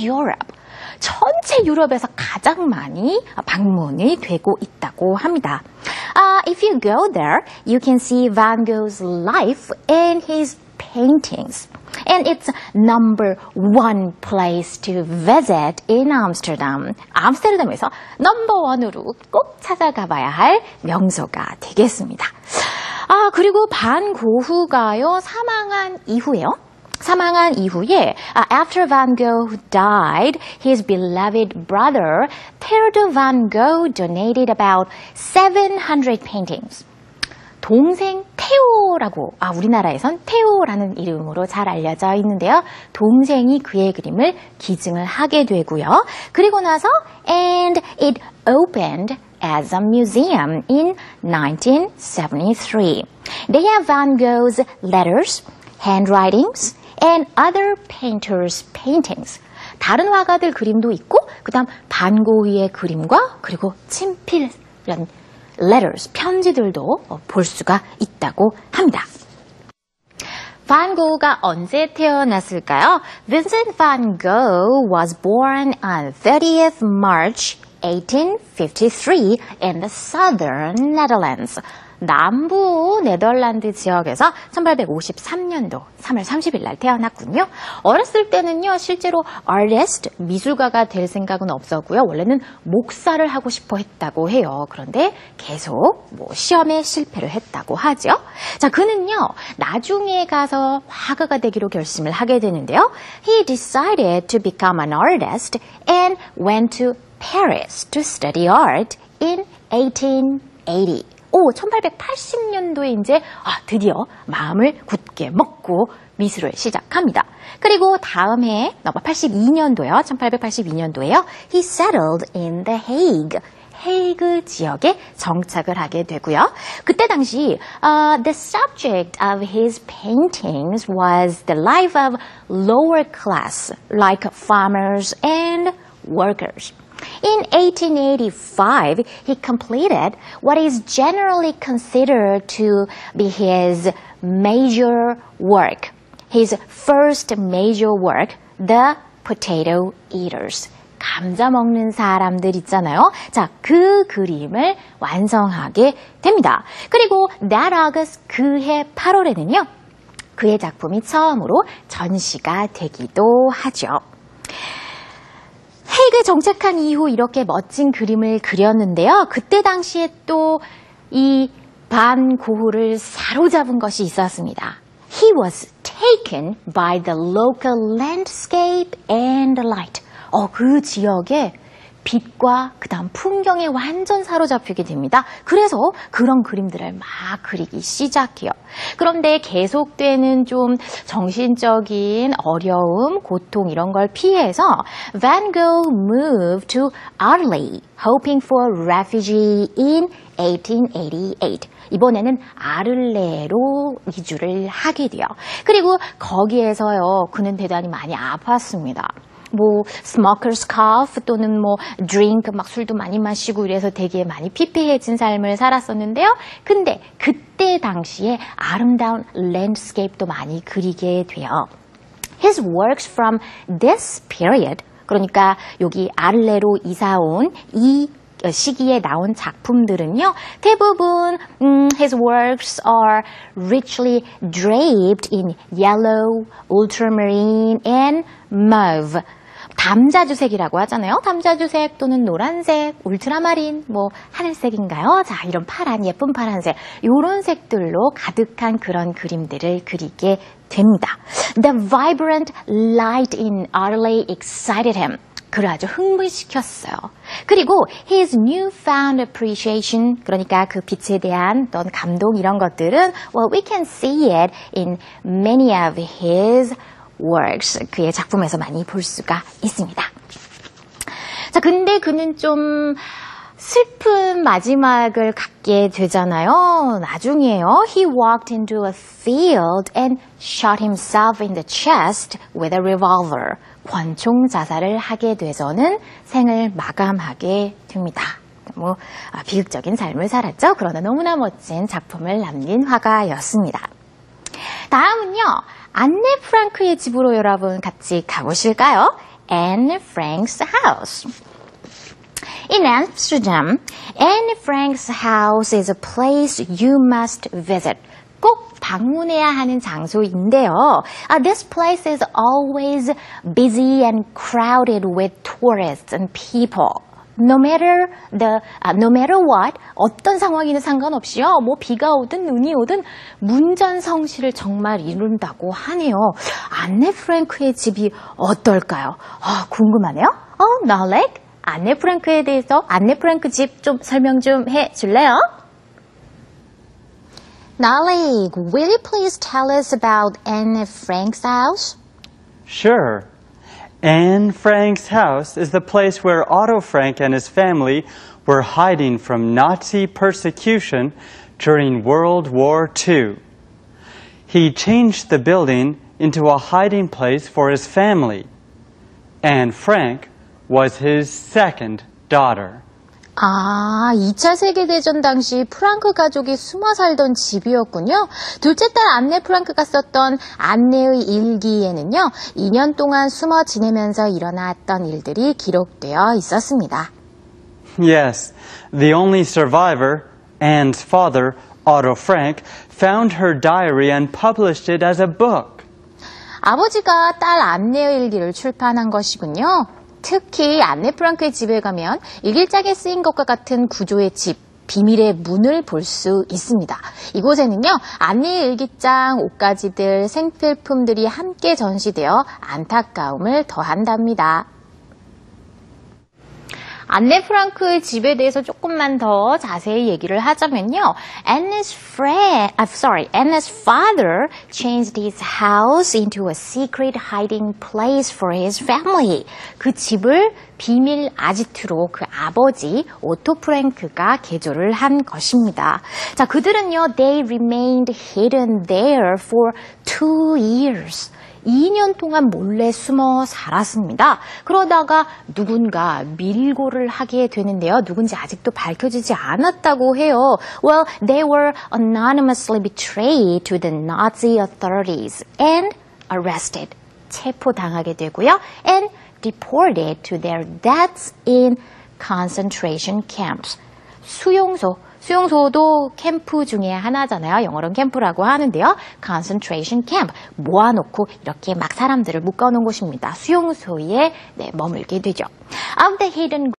Europe. 전체 유럽에서 가장 많이 방문이 되고 있다고 합니다. If you go there, you can see Van Gogh's life and his paintings. And it's number one place to visit in Amsterdam. 암스테르담에서 넘버 원으로 꼭 찾아가 봐야 할 명소가 되겠습니다. 그리고 반 고흐가요, 사망한 이후에 after Van Gogh died, his beloved brother Theodor Van Gogh donated about 700 paintings. 동생 테오라고, 우리나라에선 테오라는 이름으로 잘 알려져 있는데요. 동생이 그의 그림을 기증을 하게 되고요. 그리고 나서 and it opened as a museum in 1973. They have Van Gogh's letters, handwritings, and other painters' paintings. 다른 화가들 그림도 있고, 그다음 반 고흐의 그림과 그리고 친필 이런 letters, 편지들도 볼 수가 있다고 합니다. 반 고흐가 언제 태어났을까요? Vincent van Gogh was born on 30th March 1853 in the southern Netherlands. 남부 네덜란드 지역에서 1853년도 3월 30일 날 태어났군요. 어렸을 때는요, 실제로 artist, 미술가가 될 생각은 없었고요. 원래는 목사를 하고 싶어 했다고 해요. 그런데 계속 시험에 실패를 했다고 하죠. 자, 그는요, 나중에 가서 화가가 되기로 결심을 하게 되는데요. He decided to become an artist and went to Paris to study art in 1880. 1880년도에 이제 드디어 마음을 굳게 먹고 미술을 시작합니다. 그리고 다음 해 1882년도에요. He settled in The Hague. 헤이그 지역에 정착을 하게 되고요. 그때 당시 the subject of his paintings was the life of lower class, like farmers and workers. In 1885, he completed what is generally considered to be his major work. His first major work, The Potato Eaters. 감자 먹는 사람들 있잖아요. 자, 그 그림을 완성하게 됩니다. 그리고 that August, 그해 8월에는요. 그의 작품이 처음으로 전시가 되기도 하죠. 헤이그에 정착한 이후 이렇게 멋진 그림을 그렸는데요. 그때 당시에 또 이 반 고흐를 사로잡은 것이 있었습니다. He was taken by the local landscape and light. 그 지역에 빛과 그다음 풍경에 완전 사로잡히게 됩니다. 그래서 그런 그림들을 막 그리기 시작해요. 그런데 계속되는 좀 정신적인 어려움, 고통 이런 걸 피해서 Van Gogh moved to Arles, hoping for refugee in 1888. 이번에는 아를레로 이주를 하게 돼요. 그리고 거기에서요, 그는 대단히 많이 아팠습니다. smoker's cough 또는 drink, 술도 많이 마시고 이래서 되게 많이 피폐해진 삶을 살았었는데요. 근데 그때 당시에 아름다운 랜드스케이프도 많이 그리게 돼요. His works from this period, 그러니까 여기 아를레로 이사온 이 시기에 나온 작품들은요, 대부분 his works are richly draped in yellow, ultramarine, and mauve. 담자주색이라고 하잖아요. 담자주색 또는 노란색, 울트라마린, 하늘색인가요? 자, 이런 파란, 예쁜 파란색, 이런 색들로 가득한 그런 그림들을 그리게 됩니다. The vibrant light in Arles excited him. 그를 아주 흥분시켰어요. 그리고 his newfound appreciation, 그러니까 그 빛에 대한 어떤 감동 이런 것들은 we can see it in many of his works. 그의 작품에서 많이 볼 수가 있습니다. 자, 근데 그는 좀 슬픈 마지막을 갖게 되잖아요. 나중에요. He walked into a field and shot himself in the chest with a revolver. 권총 자살을 하게 돼서는 생을 마감하게 됩니다. 너무 비극적인 삶을 살았죠. 그러나 너무나 멋진 작품을 남긴 화가였습니다. 다음은요. 안네 프랑크의 집으로 여러분 같이 가보실까요? Anne Frank's house. In Amsterdam, Anne Frank's house is a place you must visit. 꼭 방문해야 하는 장소인데요. This place is always busy and crowded with tourists and people. No matter what, 어떤 상황이든 상관없이요. 뭐 비가 오든 눈이 오든 문전성시를 정말 이룬다고 하네요. 안네 프랭크의 집이 어떨까요? 궁금하네요. 나렉, 안네 프랭크에 대해서 안네 프랭크 집 좀 설명 좀 해줄래요? Nalik, will you please tell us about Anne Frank's house? Sure. Anne Frank's house is the place where Otto Frank and his family were hiding from Nazi persecution during World War II. He changed the building into a hiding place for his family. Anne Frank was his second daughter. 2차 세계대전 당시 프랑크 가족이 숨어 살던 집이었군요. 둘째 딸 안네 프랑크가 썼던 안네의 일기에는요, 2년 동안 숨어 지내면서 일어났던 일들이 기록되어 있었습니다. Yes, the only survivor, Anne's father, Otto Frank, found her diary and published it as a book. 아버지가 딸 안네의 일기를 출판한 것이군요. 특히 안네 프랑크의 집에 가면 일기장에 쓰인 것과 같은 구조의 집, 비밀의 문을 볼 수 있습니다. 이곳에는요, 안네의 일기장, 옷가지들, 생필품들이 함께 전시되어 안타까움을 더한답니다. 안네 프랑크의 집에 대해서 조금만 더 자세히 얘기를 하자면요. Anne's father changed his house into a secret hiding place for his family. 그 집을 비밀 아지트로 그 아버지 오토 프랭크가 개조를 한 것입니다. 자, 그들은요, they remained hidden there for 2 years. 2년 동안 몰래 숨어 살았습니다. 그러다가 누군가 밀고를 하게 되는데요. 누군지 아직도 밝혀지지 않았다고 해요. Well, they were anonymously betrayed to the Nazi authorities and arrested. 체포당하게 되고요. And deported to their deaths in concentration camps. 수용소도 캠프 중에 하나잖아요. 영어로는 캠프라고 하는데요. concentration camp, 모아놓고 이렇게 막 사람들을 묶어놓은 곳입니다. 수용소에 머물게 되죠. Of the hidden